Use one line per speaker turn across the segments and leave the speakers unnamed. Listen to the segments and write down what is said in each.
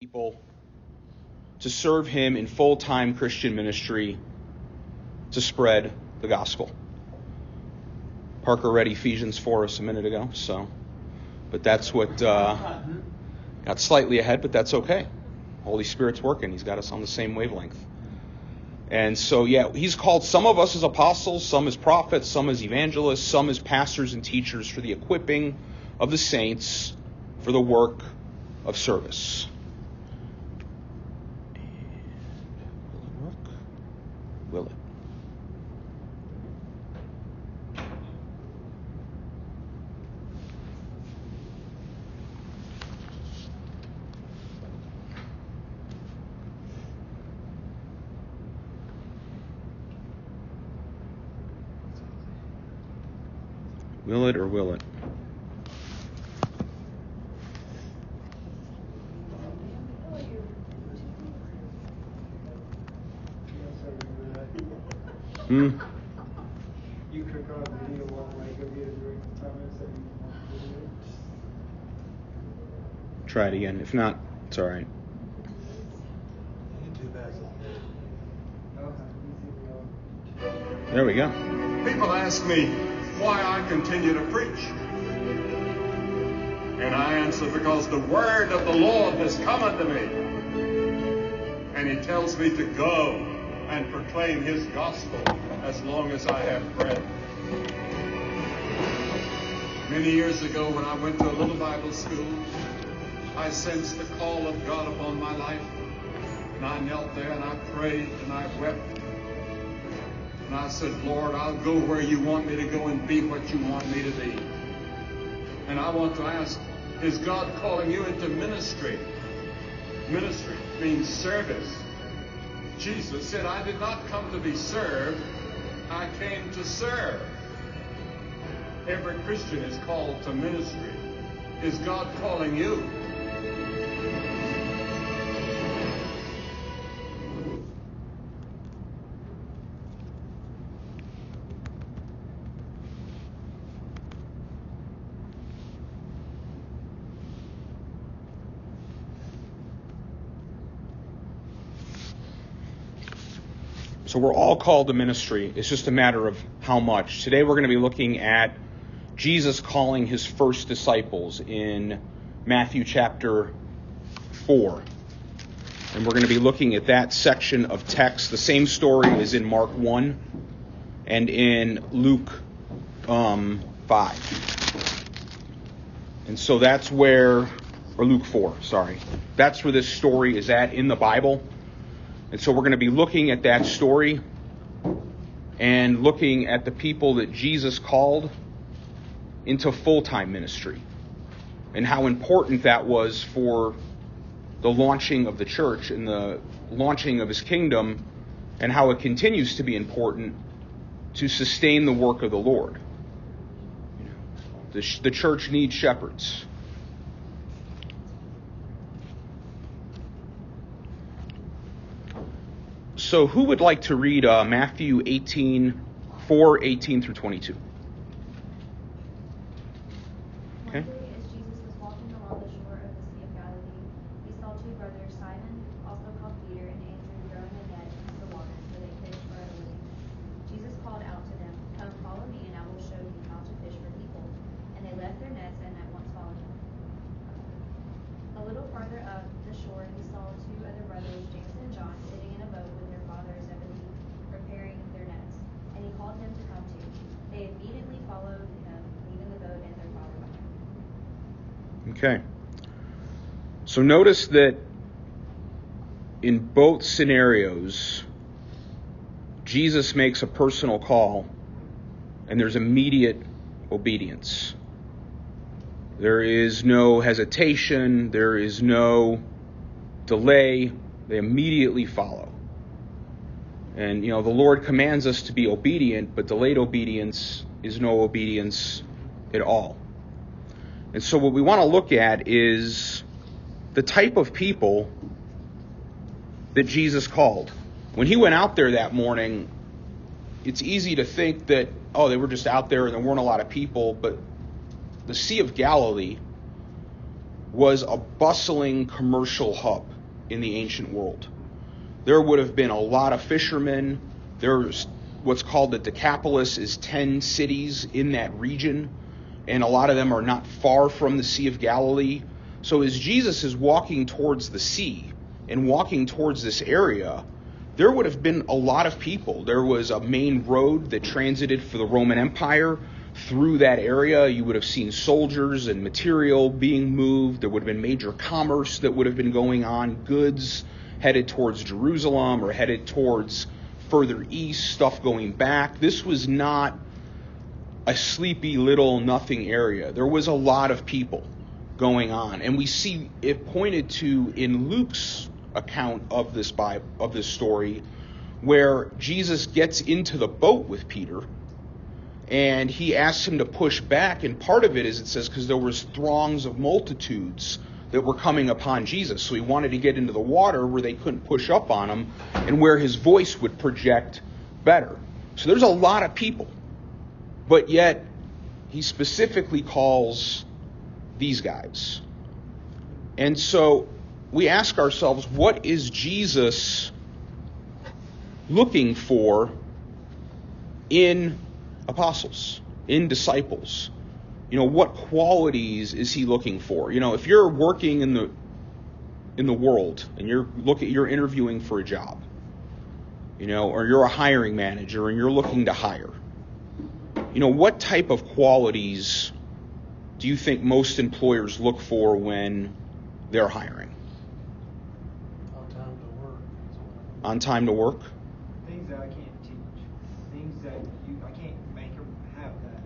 people to serve him in full-time Christian ministry to spread the gospel. Parker read Ephesians 4 us a minute ago, but that's what got slightly ahead, but that's okay. Holy Spirit's working. He's got us on the same wavelength. And so, he's called some of us as apostles, some as prophets, some as evangelists, some as pastors and teachers for the equipping of the saints for the work of service. Will it? Will it or will it?
You click on the video one way, go get during the comments that you want to do.
Try it again. If not, it's all right. There we go.
People ask me why I continue to preach. And I answer, because the word of the Lord has come unto me. And he tells me to go and proclaim his gospel as long as I have breath. Many years ago, when I went to a little Bible school, I sensed the call of God upon my life. And I knelt there and I prayed and I wept. And I said, Lord, I'll go where you want me to go and be what you want me to be. And I want to ask, is God calling you into ministry? Ministry means service. Jesus said, I did not come to be served, I came to serve. Every Christian is called to ministry. Is God calling you?
So we're all called to ministry. It's just a matter of how much. Today we're going to be looking at Jesus calling his first disciples in Matthew chapter 4. And we're going to be looking at that section of text. The same story is in Mark 1 and in Luke 5. And so that's where, or Luke 4, sorry. That's where this story is at in the Bible. And so we're going to be looking at that story and looking at the people that Jesus called into full-time ministry and how important that was for the launching of the church and the launching of his kingdom, and how it continues to be important to sustain the work of the Lord. The church needs shepherds. So who would like to read Matthew 4:18 through 22? Okay.
One day, as Jesus was walking along the shore of the Sea of Galilee, he saw two brothers, Simon, also called Peter, and Andrew, throwing a net into the water, for they fished for a living. Jesus called out to them, "Come, follow me, and I will show you how to fish for people." And they left their nets and at once followed him. A little farther up the shore, he saw two other brothers, James and John, sitting in a boat with their father Zebedee, preparing their nets. And he called them to come to him. They immediately followed him, leaving the boat and their father behind.
Okay. So notice that in both scenarios, Jesus makes a personal call and there's immediate obedience. There is no hesitation. There is no delay. They immediately follow. And, the Lord commands us to be obedient, but delayed obedience is no obedience at all. And so what we want to look at is the type of people that Jesus called. When he went out there that morning, it's easy to think that, they were just out there and there weren't a lot of people, but the Sea of Galilee was a bustling commercial hub. in the ancient world. There would have been a lot of fishermen. There's what's called the Decapolis is 10 cities in that region, and a lot of them are not far from the Sea of Galilee. So as Jesus is walking towards the sea and walking towards this area, there would have been a lot of people. There was a main road that transited for the Roman Empire through that area. You would have seen soldiers and material being moved. There would have been major commerce that would have been going on, goods headed towards Jerusalem or headed towards further east, stuff going back. This was not a sleepy little nothing area. There was a lot of people going on. And we see it pointed to in Luke's account of this story, where Jesus gets into the boat with Peter and he asks him to push back. And part of it is, it says, because there was throngs of multitudes that were coming upon Jesus. So he wanted to get into the water where they couldn't push up on him and where his voice would project better. So there's a lot of people. But yet, he specifically calls these guys. And so we ask ourselves, what is Jesus looking for in apostles, in disciples? What qualities is he looking for? If you're working in the world and you're interviewing for a job, or you're a hiring manager and you're looking to hire, what type of qualities do you think most employers look for when they're hiring?
On time to work.
On time to work?
Things that I can't teach. Things that I can't make them have that.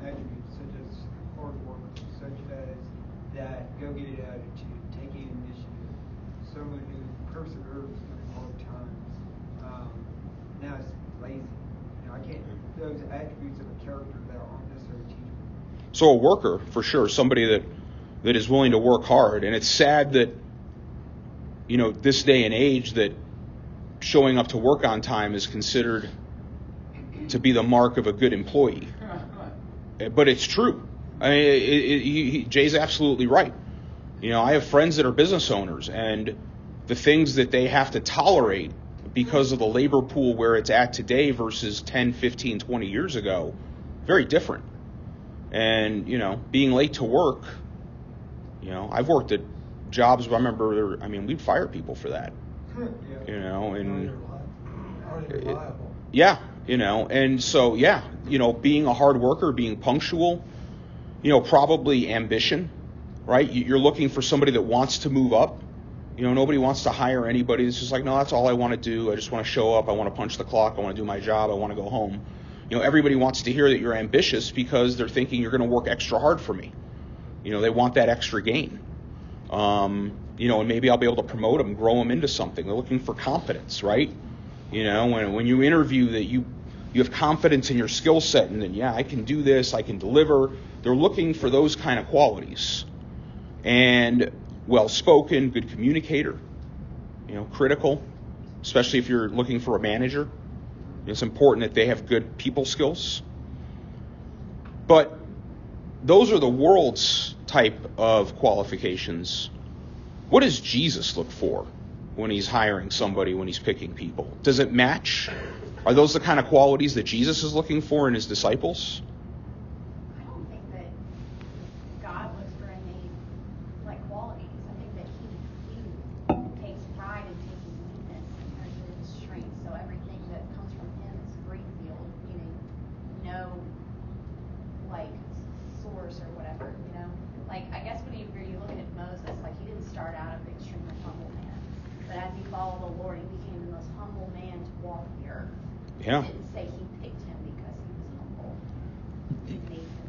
Attributes such as hard work, such as that go-get-it attitude, taking initiative, someone who perseveres through hard times. Now it's lazy. I can't. Those attributes of a character that aren't necessarily teachable.
So a worker, for sure, somebody that is willing to work hard. And it's sad that, this day and age, that showing up to work on time is considered to be the mark of a good employee. But it's true. I mean, Jay's absolutely right. I have friends that are business owners, and the things that they have to tolerate because of the labor pool where it's at today versus 10, 15, 20 years ago, very different. And, being late to work, I've worked at jobs where I remember, we'd fire people for that, and yeah, and so, being a hard worker, being punctual, probably ambition, right? You're looking for somebody that wants to move up. Nobody wants to hire anybody that's just like, no, that's all I want to do. I just want to show up. I want to punch the clock. I want to do my job. I want to go home. Everybody wants to hear that you're ambitious because they're thinking you're going to work extra hard for me. They want that extra gain. And maybe I'll be able to promote them, grow them into something. They're looking for confidence, right? When you interview that you have confidence in your skill set and then, I can do this, I can deliver. They're looking for those kind of qualities. And well-spoken, good communicator, critical, especially if you're looking for a manager. It's important that they have good people skills. But those are the world's type of qualifications. What does Jesus look for when he's hiring somebody, when he's picking people? Does it match? Are those the kind of qualities that Jesus is looking for in his disciples?
I don't think that God looks for any qualities. I think that he takes pride in taking weakness and turns it into strength. So everything that comes from him is greenfield, no source or whatever, I guess when you look at Moses, he didn't start out an extremely humble man, but as he followed the Lord, he became the most humble man to walk the earth.
Yeah.
He didn't say he picked him because he was humble. He made him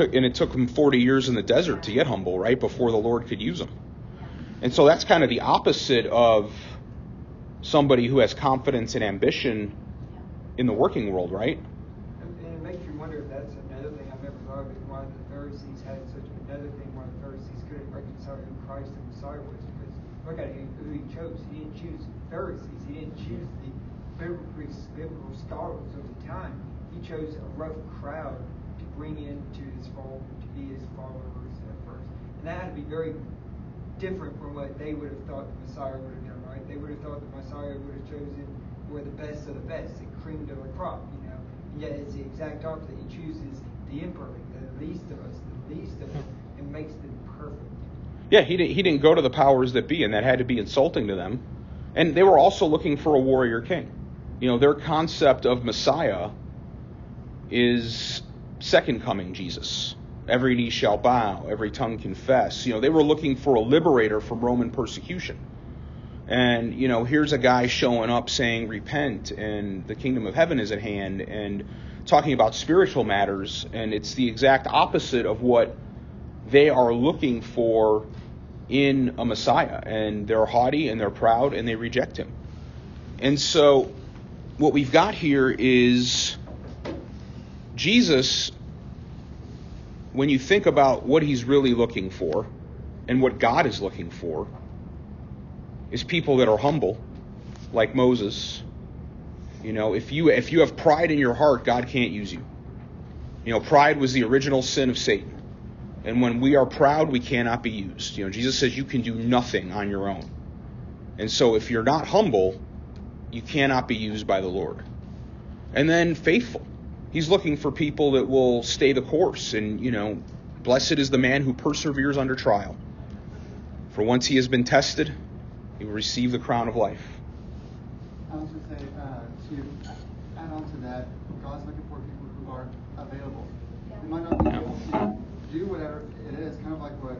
that.
And it took him 40 years in the desert to get humble, right, before the Lord could use him.
Yeah.
And so that's kind of the opposite of somebody who has confidence and ambition in the working world, right?
And it makes you wonder if that's another thing I've never thought of, is why the Pharisees had such another thing why the Pharisees couldn't reconcile who Christ and Messiah was. Because look at who he chose. He didn't choose Pharisees. He didn't choose the biblical scholars of the time. He chose a rough crowd to bring into his fold, to be his followers at first. And that had to be very different from what they would have thought the Messiah would have done, right? They would have thought the Messiah would have chosen for the best of the best, the cream de la crop, you know. And yet it's the exact opposite. He chooses the imperfect, the least of us, the least of us, and makes them perfect.
Yeah, he didn't go to the powers that be, and that had to be insulting to them. And they were also looking for a warrior king. You know, their concept of Messiah is second coming Jesus. Every knee shall bow, every tongue confess. You know, they were looking for a liberator from Roman persecution. And, you know, here's a guy showing up saying, repent, and the kingdom of heaven is at hand, and talking about spiritual matters. And it's the exact opposite of what they are looking for in a Messiah. And they're haughty and they're proud and they reject him. And so what we've got here is Jesus, when you think about what he's really looking for and what God is looking for, is people that are humble, like Moses. You know, if you have pride in your heart, God can't use you. You know, pride was the original sin of Satan. And when we are proud, we cannot be used. You know, Jesus says you can do nothing on your own. And so if you're not humble, you cannot be used by the Lord. And then faithful. He's looking for people that will stay the course. And, you know, blessed is the man who perseveres under trial. For once he has been tested, he will receive the crown of life.
I was going to say, to add on to that, God's looking for people who are available. They might not be able to do whatever it is, kind of like what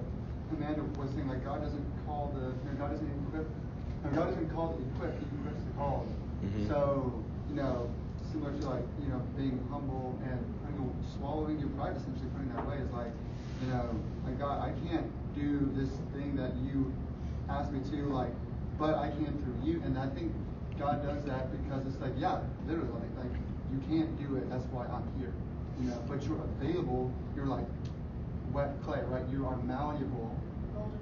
Amanda was saying, like God doesn't call God doesn't call the equipped, he equips the called.
Mm-hmm.
So, you know, similar to like, you know, being humble and swallowing your pride, essentially putting that way, is like, you know, like God, I can't do this thing that you asked me to, like, but I can through you. And I think God does that because it's like, yeah, literally, like you can't do it, that's why I'm here. You know, but you're available, you're like wet clay, right? You are malleable.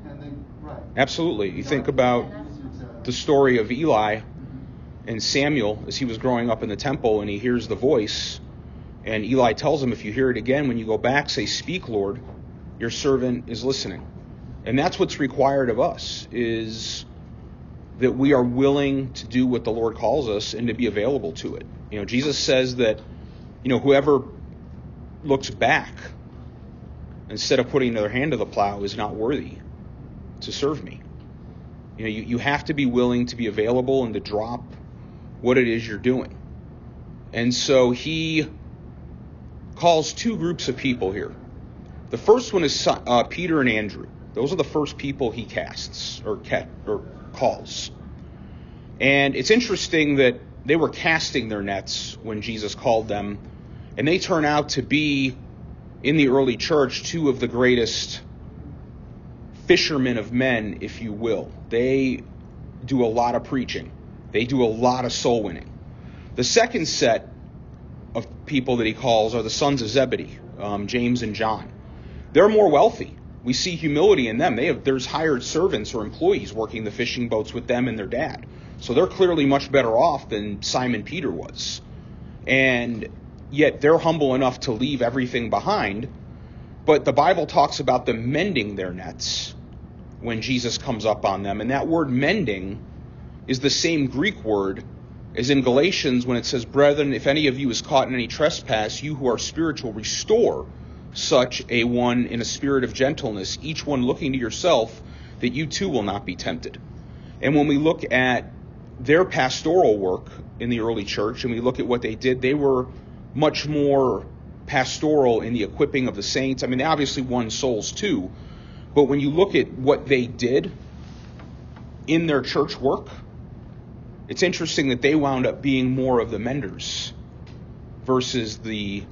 And then, right.
Absolutely. You think about the story of Eli and Samuel as he was growing up in the temple, and he hears the voice, and Eli tells him, if you hear it again, when you go back, say, speak, Lord, your servant is listening. And that's what's required of us, is that we are willing to do what the Lord calls us and to be available to it. You know, Jesus says that, you know, whoever looks back instead of putting their hand to the plow is not worthy to serve me. You know, you have to be willing to be available and to drop what it is you're doing. And so he calls two groups of people here. The first one is Peter and Andrew. Those are the first people he casts or calls. And it's interesting that they were casting their nets when Jesus called them, and they turn out to be, in the early church, two of the greatest fishermen of men, if you will. They do a lot of preaching. They do a lot of soul winning. The second set of people that he calls are the sons of Zebedee, James and John. They're more wealthy. We see humility in them. There's hired servants or employees working the fishing boats with them and their dad. So they're clearly much better off than Simon Peter was. And yet they're humble enough to leave everything behind. But the Bible talks about them mending their nets when Jesus comes up on them. And that word mending is the same Greek word as in Galatians when it says, brethren, if any of you is caught in any trespass, you who are spiritual, restore such a one in a spirit of gentleness, each one looking to yourself, that you too will not be tempted. And when we look at their pastoral work in the early church and we look at what they did, they were much more pastoral in the equipping of the saints. I mean, they obviously won souls too, but when you look at what they did in their church work, it's interesting that they wound up being more of the menders versus the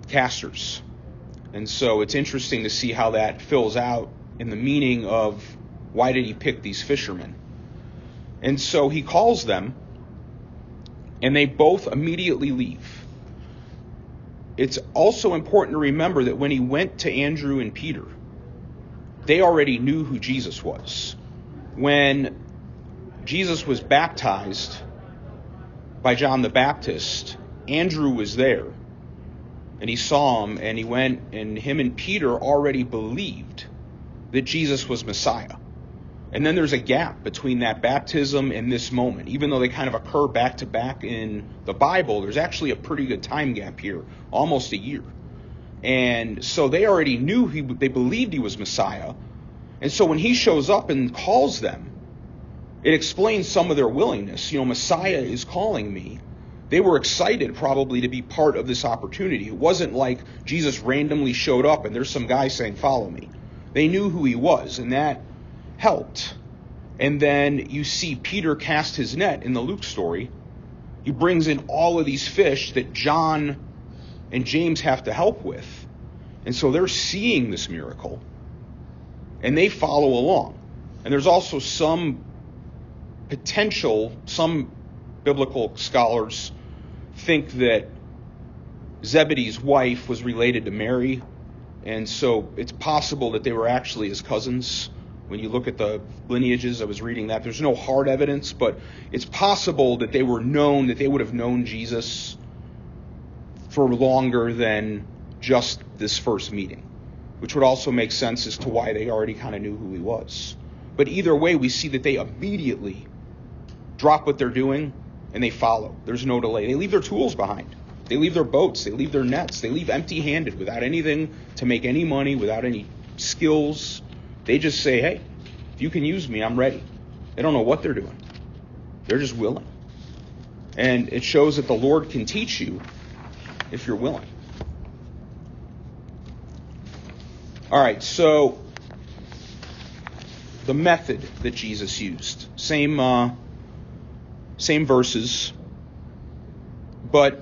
casters. And so it's interesting to see how that fills out in the meaning of why did he pick these fishermen. And so he calls them, and they both immediately leave. It's also important to remember that when he went to Andrew and Peter, they already knew who Jesus was. When Jesus was baptized by John the Baptist, Andrew was there, and he saw him, and he went, and him and Peter already believed that Jesus was Messiah. And then there's a gap between that baptism and this moment. Even though they kind of occur back to back in the Bible, there's actually a pretty good time gap here, almost a year. And so they already knew they believed he was Messiah. And so when he shows up and calls them, it explains some of their willingness. Messiah is calling me. They were excited probably to be part of this opportunity. It wasn't like Jesus randomly showed up and there's some guy saying, follow me. They knew who he was, and that helped. And then you see Peter cast his net in the Luke story. He brings in all of these fish that John and James have to help with. And so they're seeing this miracle, and they follow along. And there's also some biblical scholars think that Zebedee's wife was related to Mary, and so it's possible that they were actually his cousins. When you look at the lineages, I was reading that. There's no hard evidence, but it's possible that they would have known Jesus for longer than just this first meeting, which would also make sense as to why they already kind of knew who he was. But either way, we see that they immediately drop what they're doing and they follow. There's no delay. They leave their tools behind. They leave their boats. They leave their nets. They leave empty-handed, without anything to make any money, without any skills. They just say, hey, if you can use me, I'm ready. They don't know what they're doing. They're just willing. And it shows that the Lord can teach you if you're willing. All right, so the method that Jesus used. Same verses. But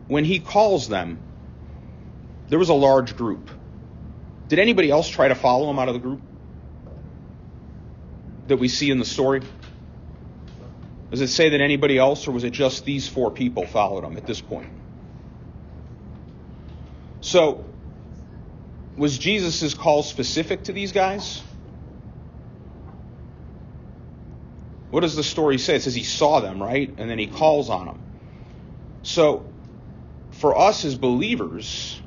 when he calls them, there was a large group. Did anybody else try to follow him out of the group that we see in the story? Does it say that anybody else, or was it just these 4 people followed him at this point? So, was Jesus' call specific to these guys? What does the story say? It says he saw them, right? And then he calls on them. So, for us as believers,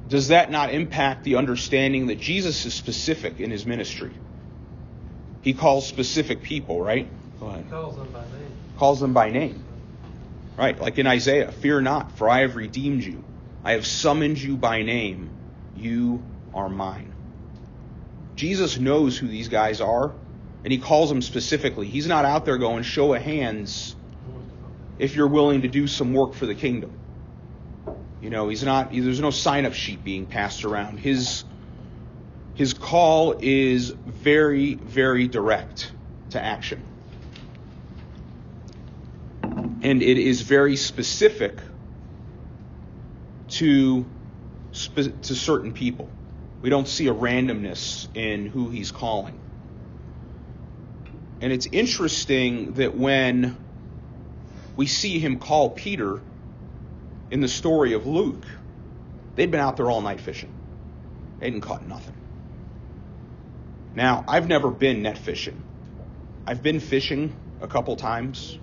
does that not impact the understanding that Jesus is specific in his ministry? He calls specific people, right? Go ahead.
He calls them by name.
Calls them by name. Right, like in Isaiah, fear not, for I have redeemed you. I have summoned you by name. You are mine. Jesus knows who these guys are, and he calls them specifically. He's not out there going, show of hands if you're willing to do some work for the kingdom. He's not. There's no sign-up sheet being passed around. His call is very, very direct to action. And it is very specific to certain people. We don't see a randomness in who he's calling. And it's interesting that when we see him call Peter in the story of Luke, they'd been out there all night fishing. They hadn't caught nothing. Now, I've never been net fishing. I've been fishing a couple times.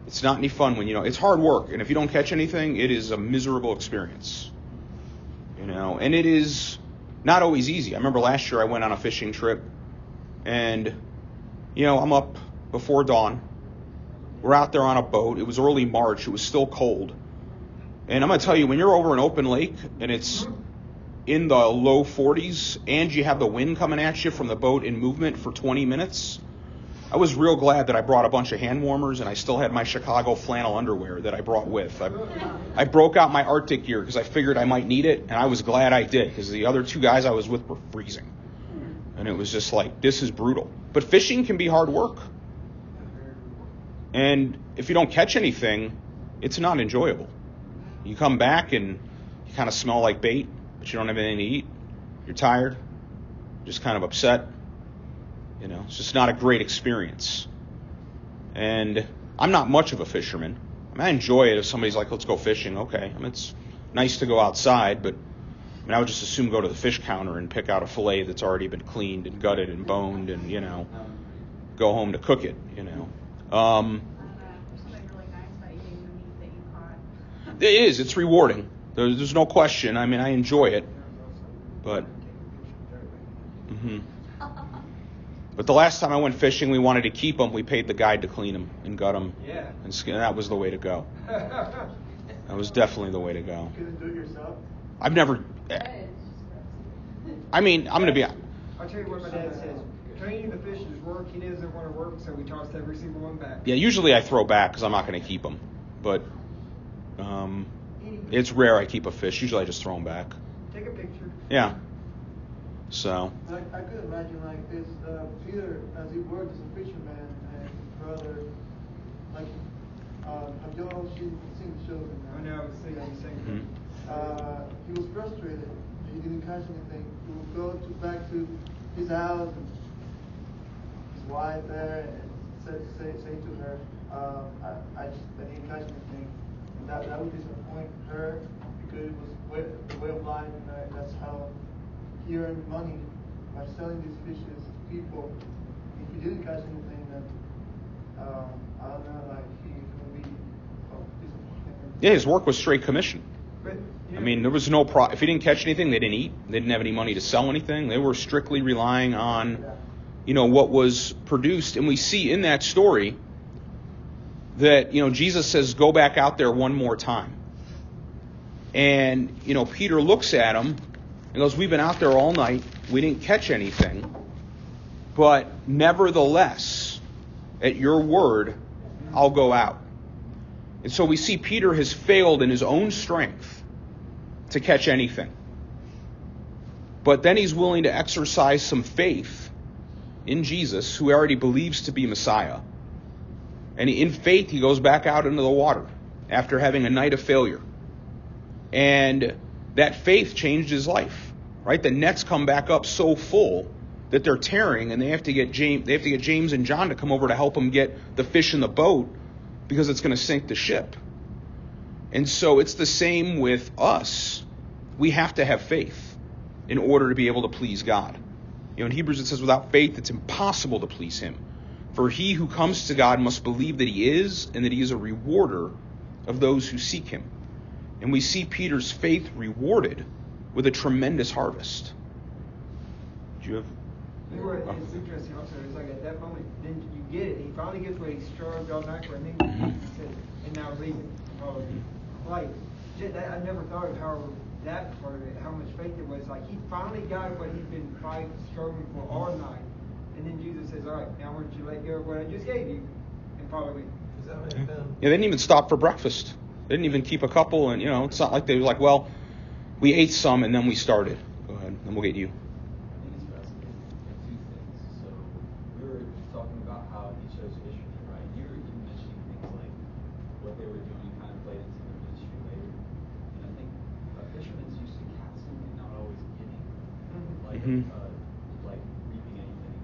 It's not any fun when it's hard work, and if you don't catch anything, it is a miserable experience. And it is not always easy. I remember last year I went on a fishing trip, and I'm up before dawn. We're out there on a boat. It was early March. It was still cold. And I'm going to tell you, when you're over an open lake and it's in the low 40s and you have the wind coming at you from the boat in movement for 20 minutes, I was real glad that I brought a bunch of hand warmers and I still had my Chicago flannel underwear that I brought with. I broke out my Arctic gear because I figured I might need it, and I was glad I did because the other 2 guys I was with were freezing. And it was just like, this is brutal. But fishing can be hard work. And if you don't catch anything, it's not enjoyable. You come back and you kind of smell like bait, but you don't have anything to eat. You're tired, just kind of upset. It's just not a great experience. And I'm not much of a fisherman. I enjoy it if somebody's like, let's go fishing. Okay. It's nice to go outside, but I would just assume go to the fish counter and pick out a fillet that's already been cleaned and gutted and boned and, go home to cook it,
Something really nice about eating the meat that you caught.
It is. It's rewarding. There's no question. I mean, I enjoy it, but but the last time I went fishing, we wanted to keep them. We paid the guide to clean them and gut them,
Yeah.
and skin. That was the way to go. That was definitely the way to go.
You couldn't do it yourself?
I've never. I mean, I'm gonna be.
I'll tell you what my dad says. Training the fish is work. He doesn't want to work, so we tossed every single one back.
Yeah, usually I throw back because I'm not going to keep them, but it's rare I keep a fish. Usually I just throw them back.
Take a picture.
Yeah. So.
I could imagine like this, Peter, as he worked as a fisherman and brother, like, have you all seen the show?
I know, I was thinking the same thing.
He was frustrated. He didn't catch anything. He would go back to his house and his wife there and say to her, I didn't catch anything. And that would disappoint her because it was the way of life, and that's how he earned money by selling these fishes to people. If he didn't catch anything, then I don't know, like he would be disappointed.
Yeah, his work was straight commission.
But,
I mean, there was no if he didn't catch anything, they didn't eat. They didn't have any money to sell anything. They were strictly relying on, what was produced. And we see in that story that, Jesus says, go back out there one more time. And, Peter looks at him and goes, we've been out there all night. We didn't catch anything. But nevertheless, at your word, I'll go out. And so we see Peter has failed in his own strength to catch anything. But then he's willing to exercise some faith in Jesus, who he already believes to be Messiah. And in faith, he goes back out into the water after having a night of failure. And that faith changed his life, right? The nets come back up so full that they're tearing, and they have to get James and John to come over to help them get the fish in the boat because it's going to sink the ship. And so it's the same with us. We have to have faith in order to be able to please God. In Hebrews it says, without faith it's impossible to please him. For he who comes to God must believe that he is, and that he is a rewarder of those who seek him. And we see Peter's faith rewarded with a tremendous harvest. Do you have...
It's interesting also. It's like at that moment, then you get it. He finally gets what he struggled all night for, and then he says, and now leave it. Like, I never thought of how that part of it, how much faith it was. Like, he finally got what he'd been fighting, struggling for all night. And then Jesus says, all right, now why don't you let go of what I just gave you and follow me?
Yeah, they didn't even stop for breakfast. They didn't even keep a couple, and, it's not like they were like, well, we ate some and then we started. Go ahead, and we'll get you.
Like reaping anything.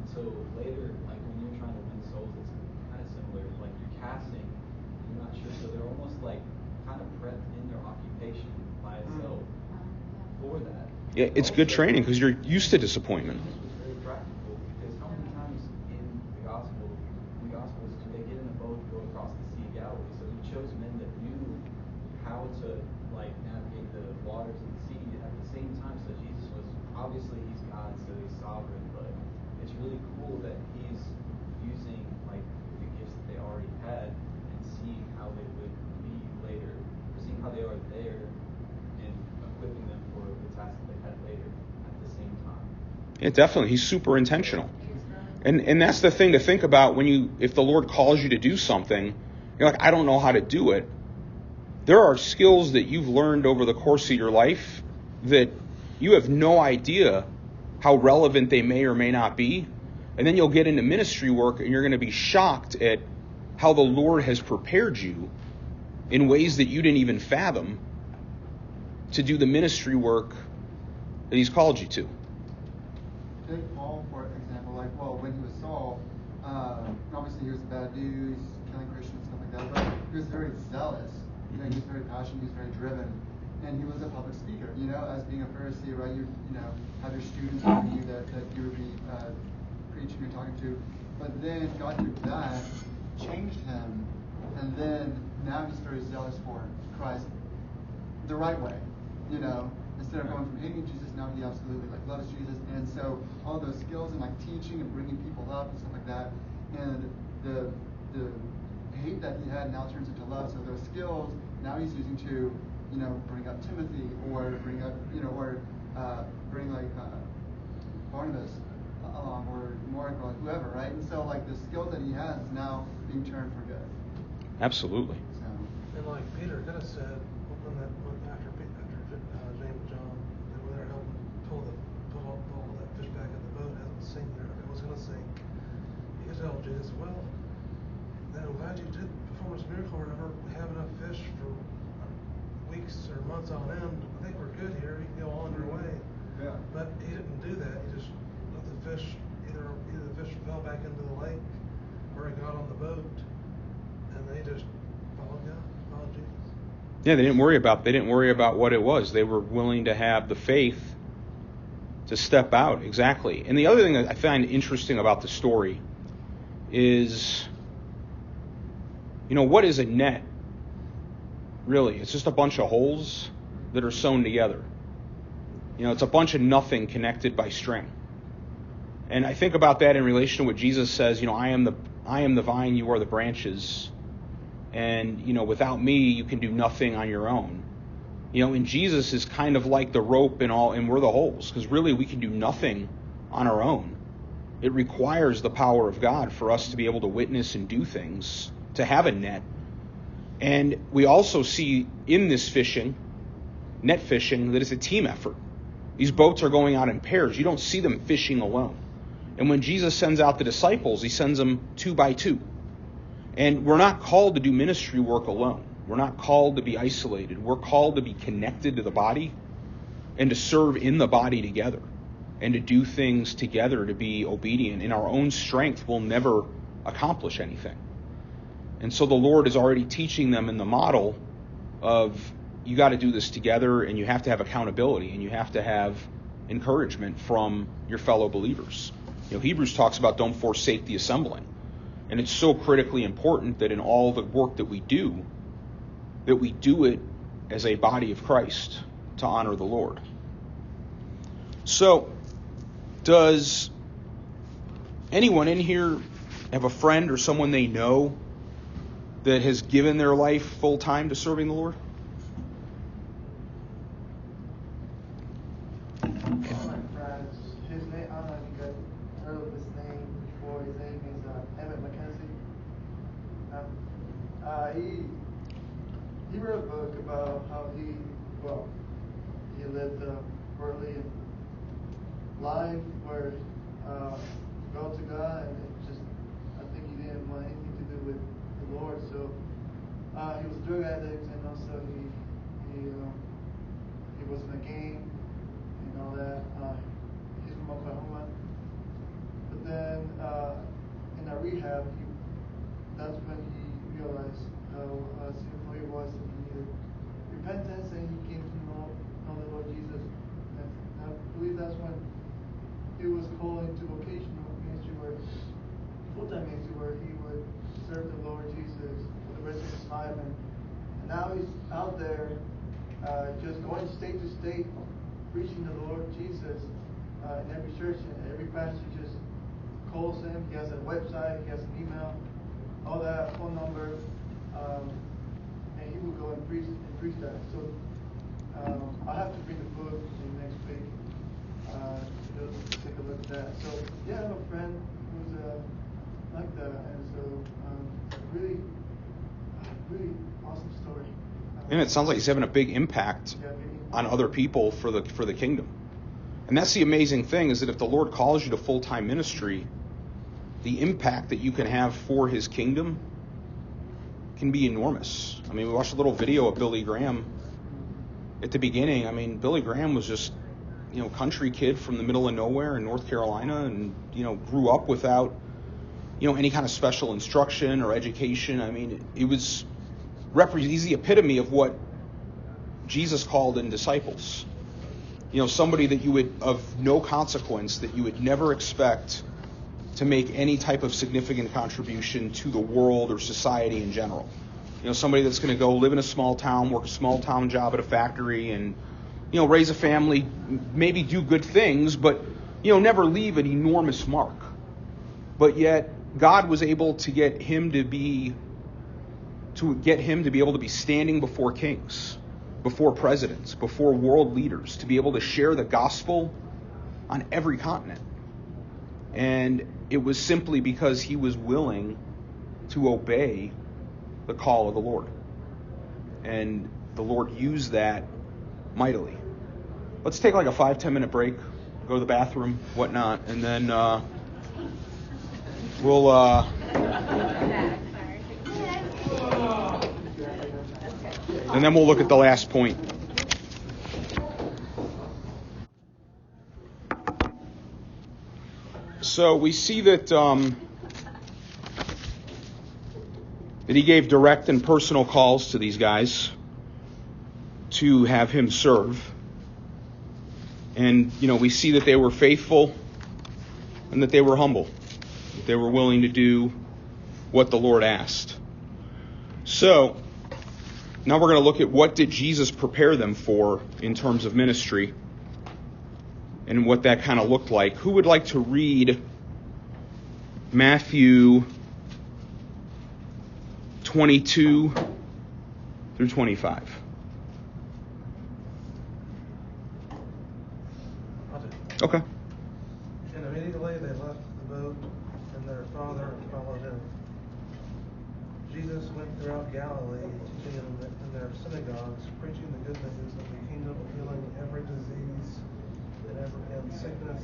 And so later, like when you're trying to win souls, it's kind of similar. Like you're casting, you're not sure. So they're almost like kind of prepped in their occupation by itself for that.
Yeah, it's good training because you're used to disappointment.
This was very practical because how many times in the Gospels do they get in a boat and go across the Sea of Galilee? So he chose men that knew how to like navigate the waters of the sea at the same time. So Jesus was obviously he's God, so he's sovereign, but it's really cool that he's using like the gifts that they already had and seeing how they would be later, or seeing how they are there and equipping them for the task that they had later at the same time.
Yeah, definitely. He's super intentional. And that's the thing to think about if the Lord calls you to do something, you're like, I don't know how to do it. There are skills that you've learned over the course of your life that you have no idea how relevant they may or may not be. And then you'll get into ministry work and you're going to be shocked at how the Lord has prepared you in ways that you didn't even fathom to do the ministry work that he's called you to.
Take Paul, for example, when he was Saul, obviously he was a bad dude, he's killing Christians, stuff like that, but he was very zealous. He was very passionate, he was very driven. And he was a public speaker, as being a Pharisee, right? You have your students with you that you would be preaching and talking to. But then God took that, changed him, and then now he's very zealous for Christ. the right way, you know, instead of going from hating Jesus, now he absolutely like loves Jesus. And so all those skills and like teaching and bringing people up and stuff like that, and the hate that he had now turns into love. So those skills now he's using to, you know, bring up Timothy or bring up, you know, or bring like Barnabas along or Mark or like whoever, right? And so like the skills that he has is now being turned for good.
Absolutely.
So.
And like Peter could have said, after James and John, they were there helping pull all that fish back in the boat as it was sinking, or if it was going to sink. He could tell Jesus, well, then I'm glad you did perform this miracle. We have enough fish for weeks or months on end. I think we're good here. You can go on your way.
Yeah.
But he didn't do that. He just let the fish, either the fish fell back into the lake or it got on the boat, and they just followed God, followed Jesus.
Yeah, they didn't worry about what it was. They were willing to have the faith to step out. Exactly. And the other thing that I find interesting about the story is, you know, what is a net? Really, it's just a bunch of holes that are sewn together. You know, it's a bunch of nothing connected by string. And I think about that in relation to what Jesus says, you know, I am the vine, you are the branches. And, you know, without me, you can do nothing on your own. You know, and Jesus is kind of like the rope and we're the holes, because really we can do nothing on our own. It requires the power of God for us to be able to witness and do things, to have a net. And we also see in this fishing, net fishing, that it's a team effort. These boats are going out in pairs. You don't see them fishing alone. And when Jesus sends out the disciples, he sends them 2 by 2. And we're not called to do ministry work alone. We're not called to be isolated. We're called to be connected to the body and to serve in the body together and to do things together, to be obedient. In our own strength, we'll never accomplish anything. And so the Lord is already teaching them in the model of, you got to do this together, and you have to have accountability, and you have to have encouragement from your fellow believers. You know, Hebrews talks about don't forsake the assembling. And it's so critically important that in all the work that we do it as a body of Christ to honor the Lord. So, does anyone in here have a friend or someone they know that has given their life full time to serving the Lord?
One of my friends, his name, I don't know if you guys heard of his name before. His name is Emmett McKenzie. He wrote a book about how he lived a early life where he felt to God, and it just, I think he didn't want anything to do with the Lord. So he was a drug addict, and also he was in a gang and all that. He's from Oklahoma. But then in a rehab, that's when he realized how sinful he was, and he needed repentance, and he came to know the Lord Jesus. And I believe that's when he was called into vocational ministry, full-time ministry, where he would serve the Lord Jesus for the rest of his life. And now he's out there just going state to state, preaching the Lord Jesus in every church, and every pastor just calls him. He has a website, he has an email, all that, phone number, and he will go and preach that. So I'll have to bring the book in next week to take a look at that. So yeah, I have a friend who's like that, and so really awesome story.
And it sounds like he's having a big impact on other people for the kingdom. And that's the amazing thing, is that if the Lord calls you to full-time ministry, the impact that you can have for his kingdom can be enormous. I mean, we watched a little video of Billy Graham at the beginning. I mean, Billy Graham was just, country kid from the middle of nowhere in North Carolina, and, grew up without, any kind of special instruction or education. I mean, he's the epitome of what Jesus called in disciples. Somebody that you would, of no consequence, that you would never expect to make any type of significant contribution to the world or society in general. somebody that's going to go live in a small town, work a small town job at a factory, and raise a family, maybe do good things, but never leave an enormous mark. But yet God was able to get him to be able to be standing before kings, before presidents, before world leaders, to be able to share the gospel on every continent. And it was simply because he was willing to obey the call of the Lord. And the Lord used that mightily. Let's take like a 5-10 minute break, go to the bathroom, whatnot, and then we'll look at the last point. So we see that he gave direct and personal calls to these guys to have him serve. And, we see that they were faithful and that they were humble, that they were willing to do what the Lord asked. So now we're going to look at what did Jesus prepare them for in terms of ministry and what that kind of looked like. Who would like to read Matthew 22 through 25? Okay.
And immediately they left the boat, and their father followed him. Jesus went throughout Galilee, teaching in their synagogues, preaching the good news of the kingdom, healing every disease and sickness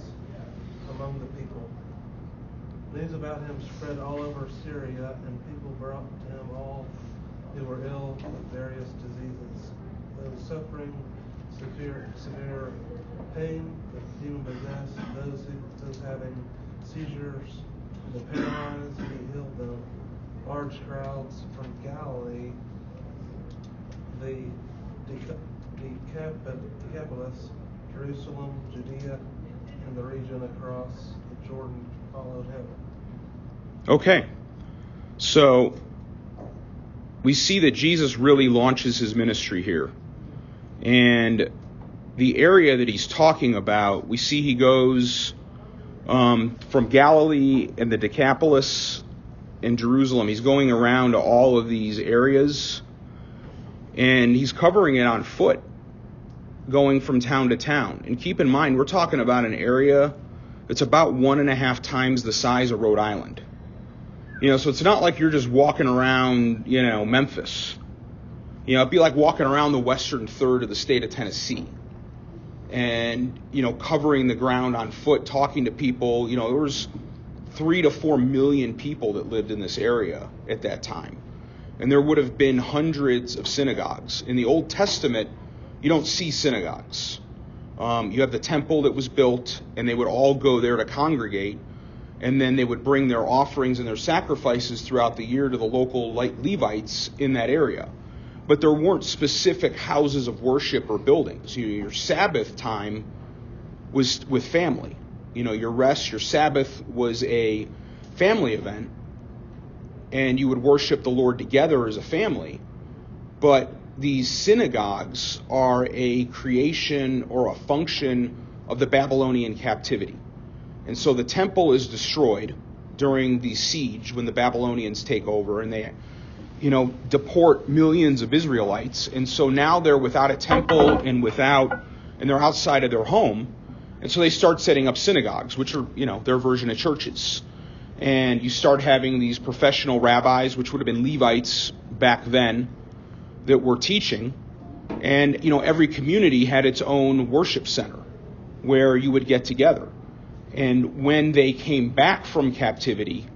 among the people. News about him spread all over Syria, and people brought to him all who were ill with various diseases, those suffering severe pain, the demon-possessed, those having seizures, and the paralyzed, he healed them. Large crowds from Galilee, the Decapolis, Jerusalem, Judea, and the region across the Jordan followed him.
Okay, so we see that Jesus really launches his ministry here. And the area that he's talking about, we see he goes from Galilee and the Decapolis and Jerusalem. He's going around to all of these areas, and he's covering it on foot, going from town to town. And keep in mind, we're talking about an area that's about 1.5 times the size of Rhode Island. So it's not like you're just walking around, Memphis. It'd be like walking around the western third of the state of Tennessee and, covering the ground on foot, talking to people. There was 3 to 4 million people that lived in this area at that time. And there would have been hundreds of synagogues. In the Old Testament, you don't see synagogues. You have the temple that was built, and they would all go there to congregate. And then they would bring their offerings and their sacrifices throughout the year to the local Levites in that area. But there weren't specific houses of worship or buildings. Your Sabbath time was with family. Your rest, your Sabbath was a family event, and you would worship the Lord together as a family. But these synagogues are a creation or a function of the Babylonian captivity. And so the temple is destroyed during the siege when the Babylonians take over, and they deport millions of Israelites. And so now they're without a temple and they're outside of their home. And so they start setting up synagogues, which are, their version of churches. And you start having these professional rabbis, which would have been Levites back then, that were teaching. And, every community had its own worship center where you would get together. And when they came back from captivity,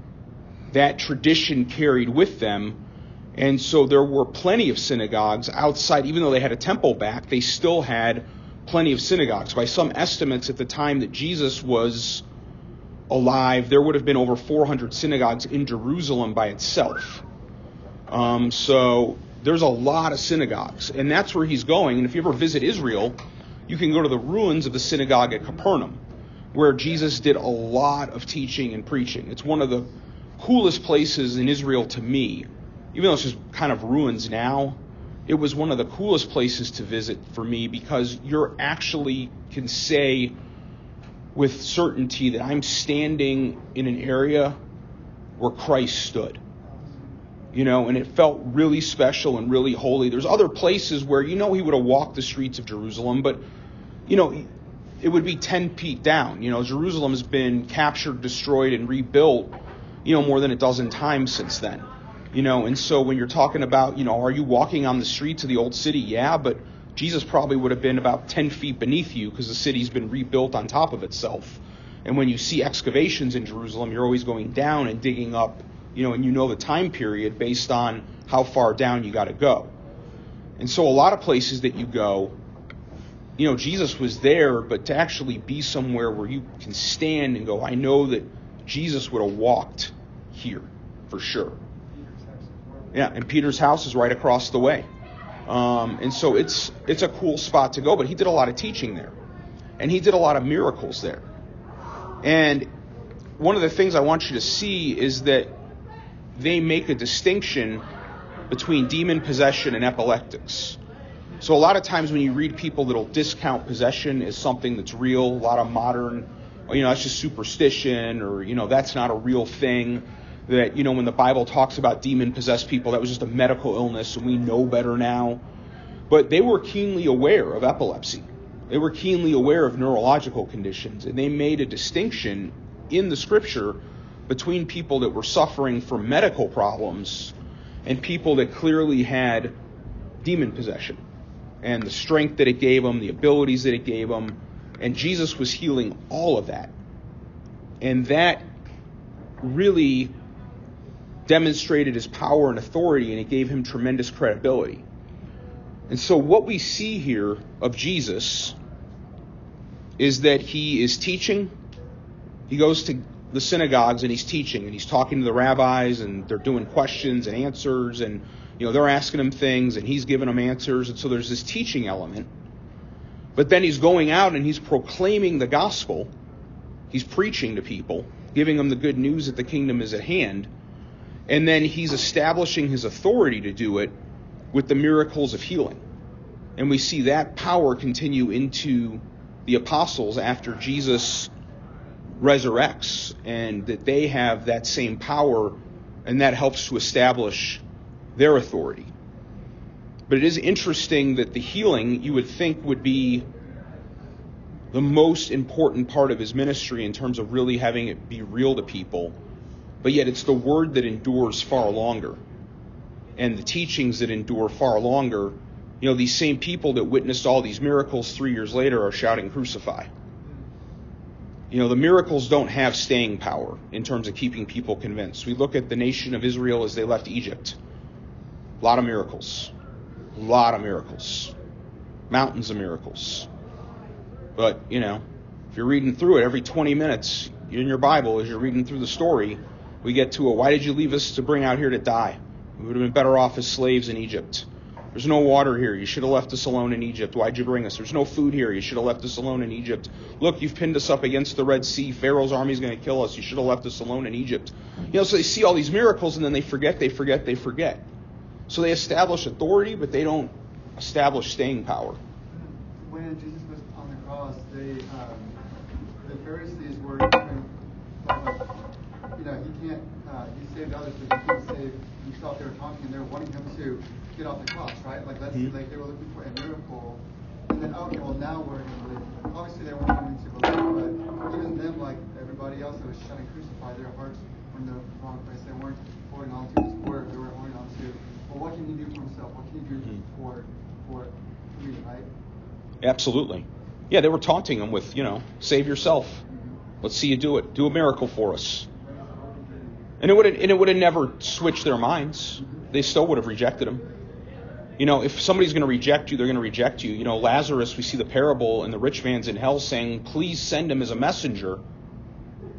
that tradition carried with them. And so there were plenty of synagogues outside. Even though they had a temple back, they still had plenty of synagogues. By some estimates, at the time that Jesus was alive, there would have been over 400 synagogues in Jerusalem by itself. So there's a lot of synagogues. And that's where he's going. And if you ever visit Israel, you can go to the ruins of the synagogue at Capernaum, where Jesus did a lot of teaching and preaching. It's one of the coolest places in Israel to me, even though it's just kind of ruins now, it was one of the coolest places to visit for me, because you're actually can say with certainty that I'm standing in an area where Christ stood. And it felt really special and really holy. There's other places where he would have walked the streets of Jerusalem, but it would be 10 feet down. Jerusalem has been captured, destroyed, and rebuilt, more than a dozen times since then. And so when you're talking about, are you walking on the streets of the old city? Yeah, but Jesus probably would have been about 10 feet beneath you, because the city's been rebuilt on top of itself. And when you see excavations in Jerusalem, you're always going down and digging up, and the time period based on how far down you got to go. And so a lot of places that you go, Jesus was there, but to actually be somewhere where you can stand and go, I know that Jesus would have walked here for sure. Yeah, and Peter's house is right across the way. And so it's a cool spot to go, but he did a lot of teaching there. And he did a lot of miracles there. And one of the things I want you to see is that they make a distinction between demon possession and epileptics. So a lot of times when you read people that'll discount possession as something that's real, a lot of modern, that's just superstition, or, that's not a real thing. That, when the Bible talks about demon-possessed people, that was just a medical illness, and we know better now. But they were keenly aware of epilepsy. They were keenly aware of neurological conditions, and they made a distinction in the Scripture between people that were suffering from medical problems and people that clearly had demon possession, and the strength that it gave them, the abilities that it gave them. And Jesus was healing all of that. And that really demonstrated his power and authority, and it gave him tremendous credibility. And so what we see here of Jesus is that he is teaching. He goes to the synagogues and he's teaching, and he's talking to the rabbis, and they're doing questions and answers, and they're asking him things and he's giving them answers. And so there's this teaching element. But then he's going out and he's proclaiming the gospel. He's preaching to people, giving them the good news that the kingdom is at hand. And then he's establishing his authority to do it with the miracles of healing. And we see that power continue into the apostles after Jesus resurrects, and that they have that same power, and that helps to establish their authority. But it is interesting that the healing, you would think, would be the most important part of his ministry in terms of really having it be real to people. But yet it's the word that endures far longer, and the teachings that endure far longer. These same people that witnessed all these miracles 3 years later are shouting, "Crucify." The miracles don't have staying power in terms of keeping people convinced. We look at the nation of Israel as they left Egypt. A lot of miracles. Mountains of miracles. But, if you're reading through it every 20 minutes in your Bible, as you're reading through the story, we get to why did you leave us to bring out here to die? We would have been better off as slaves in Egypt. There's no water here. You should have left us alone in Egypt. Why'd you bring us? There's no food here. You should have left us alone in Egypt. Look, you've pinned us up against the Red Sea. Pharaoh's army is going to kill us. You should have left us alone in Egypt. So they see all these miracles, and then they forget. So they establish authority, but they don't establish staying power.
When Jesus was on the cross, the Pharisees were, he saved others, but he couldn't save himself. They were talking, and they were wanting him to get off the cross, right? Like they were looking for a miracle. And then, okay, well now we're going to believe. Obviously they weren't going to believe, but even them, like everybody else that was shouting crucify, their hearts were in the wrong place. They weren't holding on to his word. They were holding on to, well, what can he do for himself? What can he do for me, right?
Absolutely. Yeah, they were taunting him with, save yourself. Let's see you do it. Do a miracle for us. And it would have never switched their minds. They still would have rejected him. If somebody's going to reject you, they're going to reject you. Lazarus, we see the parable, and the rich man's in hell saying, please send him as a messenger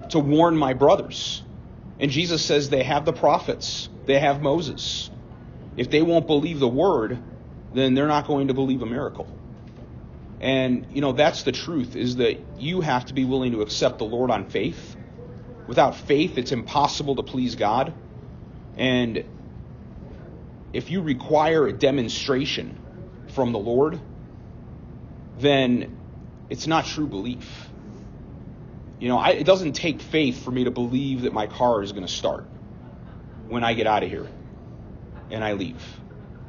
to warn my brothers. And Jesus says they have the prophets. They have Moses. If they won't believe the word, then they're not going to believe a miracle. And, that's the truth, is that you have to be willing to accept the Lord on faith. Without faith, it's impossible to please God. And if you require a demonstration from the Lord, then it's not true belief. It doesn't take faith for me to believe that my car is going to start when I get out of here and I leave.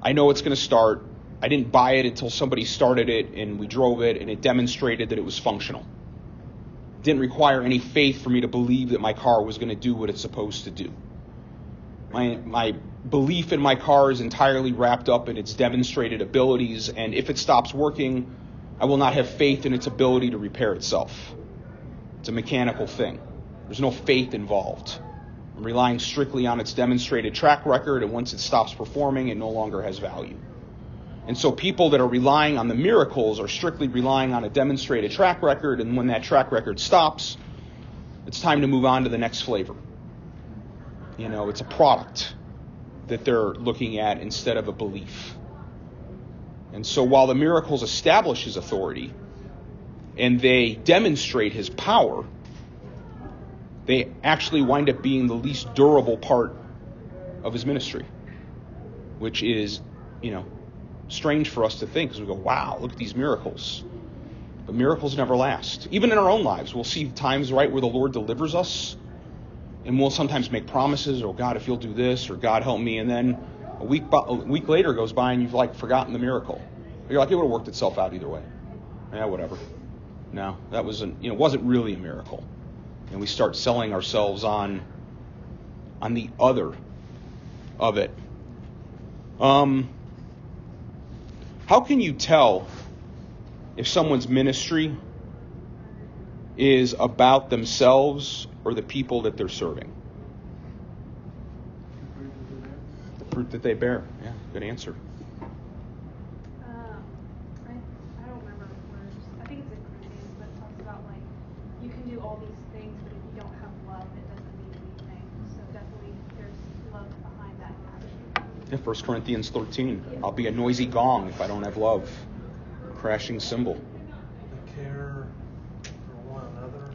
I know it's going to start. I didn't buy it until somebody started it and we drove it and it demonstrated that it was functional. It didn't require any faith for me to believe that my car was going to do what it's supposed to do. My belief in my car is entirely wrapped up in its demonstrated abilities, and if it stops working, I will not have faith in its ability to repair itself. It's a mechanical thing. There's no faith involved. I'm relying strictly on its demonstrated track record, and once it stops performing, it no longer has value. And so people that are relying on the miracles are strictly relying on a demonstrated track record, and when that track record stops, it's time to move on to the next flavor. It's a product that they're looking at instead of a belief. And so while the miracles establish his authority and they demonstrate his power, they actually wind up being the least durable part of his ministry, which is, strange for us to think, because we go, wow, look at these miracles. But miracles never last. Even in our own lives, we'll see times, right, where the Lord delivers us, and we'll sometimes make promises, oh, God, if you'll do this, or God, help me, and then a week later goes by and you've, forgotten the miracle. You're like, it would have worked itself out either way. Yeah, whatever. No, that wasn't, wasn't really a miracle. And we start selling ourselves on the other of it. How can you tell if someone's ministry is about themselves or the people that they're serving? The fruit that they bear. Yeah, good answer.
I don't remember the words. I think it's in Corinthians, but it talks about you can do all these things, but if you don't have love, it doesn't mean anything. So definitely there's love behind that action.
Yeah, 1 Corinthians 13. I'll be a noisy gong if I don't have love. A crashing cymbal.
The care for one another.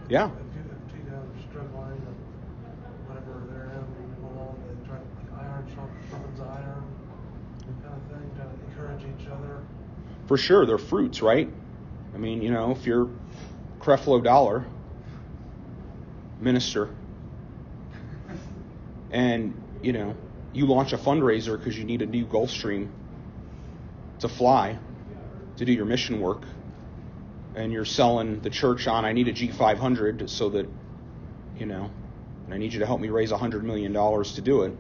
Yeah.
If two guys are struggling and whatever they're in, they try iron sharpens iron, kind of thing, trying to encourage each other.
For sure, they're fruits, right? I mean, if you're Creflo Dollar, minister, and, you launch a fundraiser because you need a new Gulfstream to fly, to do your mission work, and you're selling the church on, I need a G500 so that, and I need you to help me raise $100 million to do it.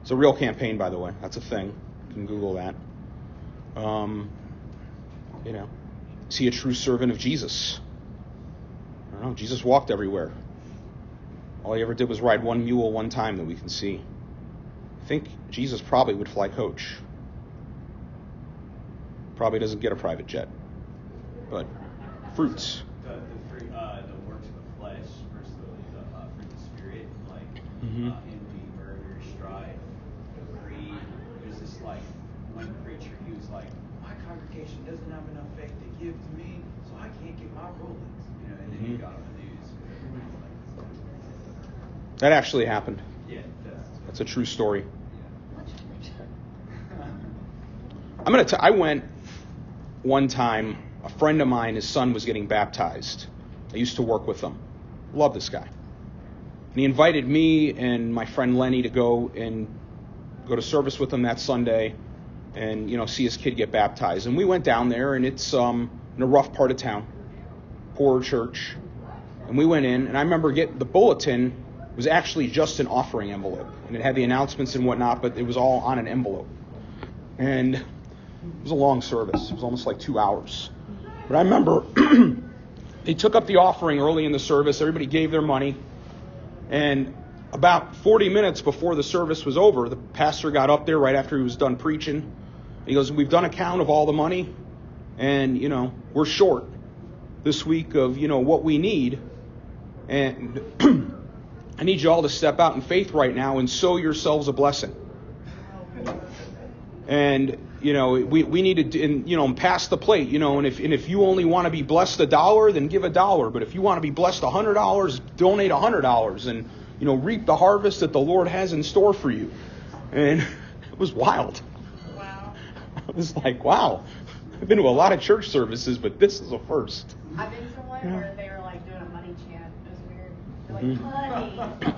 It's a real campaign, by the way. That's a thing. You can Google that. Is he a true servant of Jesus? I don't know. Jesus walked everywhere. All he ever did was ride one mule one time that we can see. I think Jesus probably would fly coach. Probably doesn't get a private jet. But fruits.
The works of the flesh versus the fruit of the spirit, envy, murder, strife, greed. There's this one preacher, he was like, my congregation doesn't have enough faith to give to me, so I can't get my Rolex. And then he got on the news.
That actually happened.
Yeah,
that's a true story. I went one time. A friend of mine, his son was getting baptized. I used to work with him. Love this guy. And he invited me and my friend Lenny to go to service with him that Sunday and, see his kid get baptized. And we went down there, and it's in a rough part of town, poor church. And we went in, and I remember the bulletin was actually just an offering envelope. And it had the announcements and whatnot, but it was all on an envelope. And it was a long service. It was almost 2 hours. But I remember they took up the offering early in the service. Everybody gave their money. And about 40 minutes before the service was over, the pastor got up there right after he was done preaching. And he goes, we've done a count of all the money. And, we're short this week of, what we need. And I need you all to step out in faith right now and sow yourselves a blessing. And we need to, pass the plate, and if you only want to be blessed $1, then give $1. But if you want to be blessed $100, donate $100 and, reap the harvest that the Lord has in store for you. And it was wild.
Wow.
I was like, wow. I've been to a lot of church services, but this is a first.
I've been to one where they were like doing a money chant. It was weird. They're like,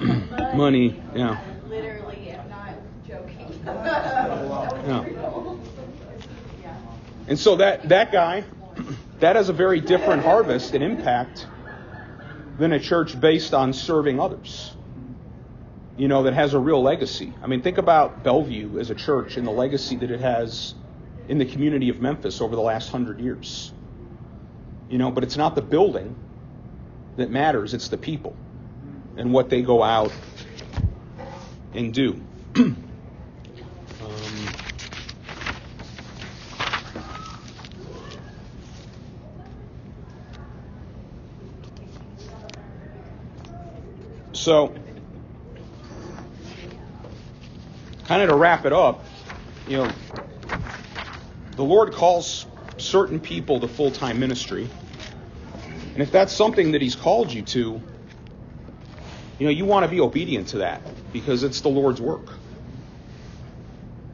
Mhm.
money.
Money, yeah.
I literally am not joking.
Yeah.
That was real. Yeah.
And so that guy, that has a very different harvest and impact than a church based on serving others. That has a real legacy. I mean, think about Bellevue as a church and the legacy that it has in the community of Memphis over the last 100 years. But it's not the building that matters, it's the people and what they go out and do. So, kind of to wrap it up, the Lord calls certain people to full-time ministry. And if that's something that He's called you to, you want to be obedient to that because it's the Lord's work.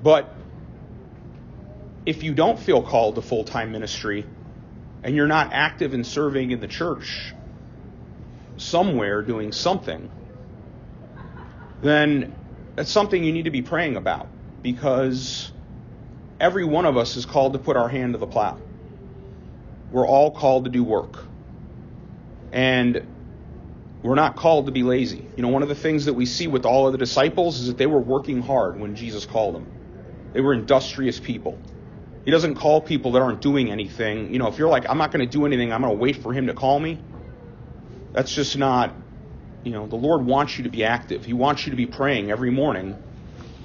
But if you don't feel called to full-time ministry and you're not active in serving in the church somewhere doing something, then it's something you need to be praying about, because every one of us is called to put our hand to the plow. We're all called to do work. And we're not called to be lazy. One of the things that we see with all of the disciples is that they were working hard when Jesus called them. They were industrious people. He doesn't call people that aren't doing anything. If you're like, I'm not going to do anything, I'm going to wait for Him to call me, that's just not, the Lord wants you to be active. He wants you to be praying every morning,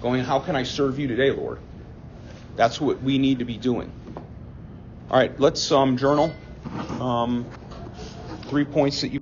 going, how can I serve you today, Lord? That's what we need to be doing. All right, let's journal 3 points that you